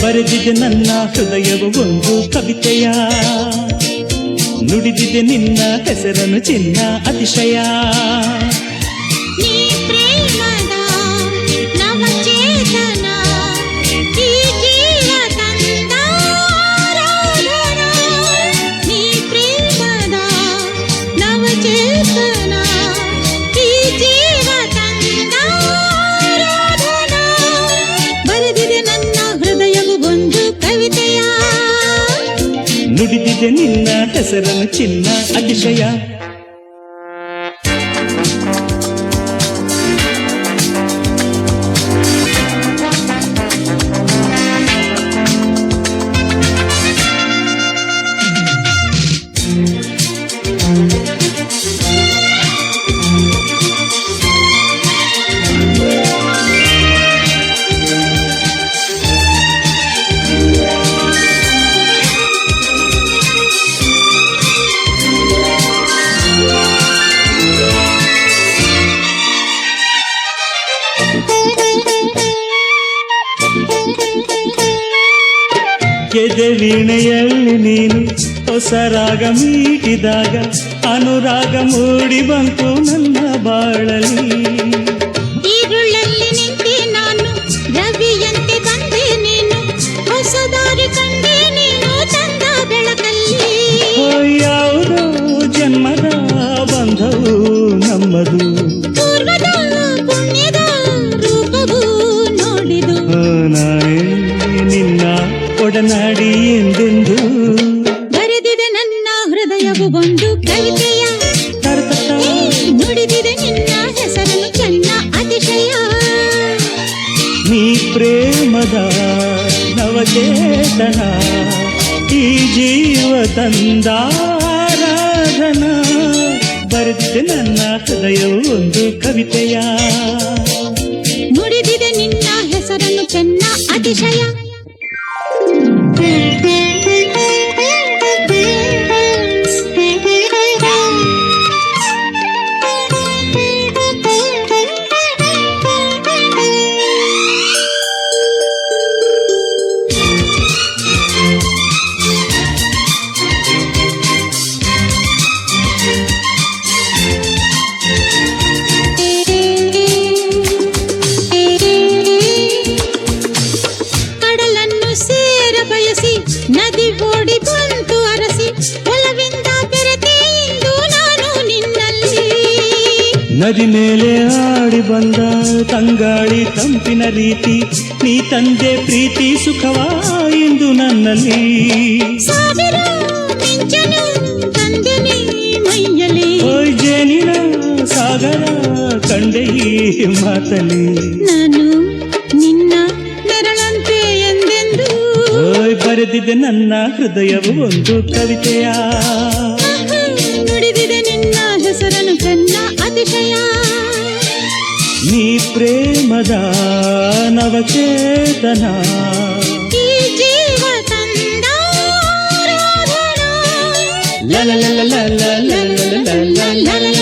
ಬರೆದಿದೆ ನನ್ನ ಹೃದಯವು ಒಂದು ಕವಿತೆಯ, ನುಡಿದಿದೆ ನಿನ್ನ ಹೆಸರನ್ನು ಚಿನ್ನ ಅತಿಶಯ. ನೀ ಪ್ರೇಮದ ನವಚೇತನ, ಈ ಜೀವ ತಂದ ಆರಾಧನಾ. ನೀ ಪ್ರೇಮದ ನವಚೇತನ, ಈ ಜೀವ ತಂದ ಆರಾಧನಾ. ಬರೆದಿದೆ ನನ್ನ ಹೃದಯವು ಒಂದು ಕವಿತೆಯ, ನುಡಿದಿದೆ ನಿನ್ನ ಹೆಸರನ್ನು ಚಿನ್ನ ಅತಿಶಯ. ಎದೆ ವೀಣೆಯಲ್ಲಿ ನೀನು ಹೊಸ ರಾಗ ಮೀಟಿದಾಗ ಅನುರಾಗ ಮೂಡಿ ಬಂತು ನನ್ನ ಬಾಳಲಿ. ಈರುಳ್ಳಲ್ಲಿ ನಿಂತೆ ನಾನು ರವಿಯಂತೆ ಬಂದೆ ನೀನು, ಹೊಸ ದಾರಿ ಕಂಡೆ ನೀನು ತಂದ ಬೆಳಕಲ್ಲಿ. ಯಾವುದೋ ಜನ್ಮದ ಬಂಧವು ನಮ್ಮದು, ಪೂರ್ವದ ಪುಣ್ಯದ ರೂಪವು ನೋಡಿದು. ನಾನೇ ನಿನ್ನ ಒಡನಾಡಿ ಎಂದೆಂದು. ಬರೆದಿದೆ ನನ್ನ ಹೃದಯವು ಒಂದು ಕವಿತೆಯ, ನುಡಿದಿದೆ ನಿನ್ನ ಹೆಸರನ್ನು ಚೆನ್ನ ಅತಿಶಯ. ನೀ ಪ್ರೇಮದ ನವಚೇತನ, ಈ ಜೀವ ತಂದಾರಾಧನಾ. ಬರೆದಿದೆ ನನ್ನ ಹೃದಯವು ಒಂದು ಕವಿತೆಯ, ನುಡಿದಿದೆ ನಿನ್ನ ಹೆಸರನ್ನು ಚೆನ್ನ ಅತಿಶಯ. ನದಿ ಓಡಿ ಬಂತು ಅರಸಿ, ಒಲವಿಂದ ಬೆರೆತೆ ಇಂದು ನಾನು ನಿನ್ನಲ್ಲಿ. ನದಿ ಮೇಲೆ ಆಡಿ ಬಂದ ತಂಗಾಳಿ ತಂಪಿನ ರೀತಿ, ನೀ ತಂದೆ ಪ್ರೀತಿ ಸುಖವ ಇಂದು ನನ್ನಲ್ಲಿ. ಸಾವಿರ ಮಿಂಚನು ತಂದೆನಿ ಮೈಯಲಿ, ಜೇನಿನ ಸಾಗರ ಕಂಡೆ ಈ ಮಾತಲಿ. ನಾನು ನಿನ್ನ ನೆರಳಂತೆ ಎಂದೆಂದು ಬರೆದಿದೆ ನನ್ನ ಹೃದಯವು ಒಂದು ಕವಿತೆಯ, ನುಡಿದಿದೆ ನಿನ್ನ ಹೆಸರನ್ನು ಚೆನ್ನ ಅತಿಶಯ. ನೀ ಪ್ರೇಮದ ನವಚೇತನ, ಈ ಜೀವ ತಂದ ಆರಾಧನಾ. ಲ ಲ ಲ ಲ ಲ ಲ ಲ ಲ ಲ ಲ ಲ ಲ.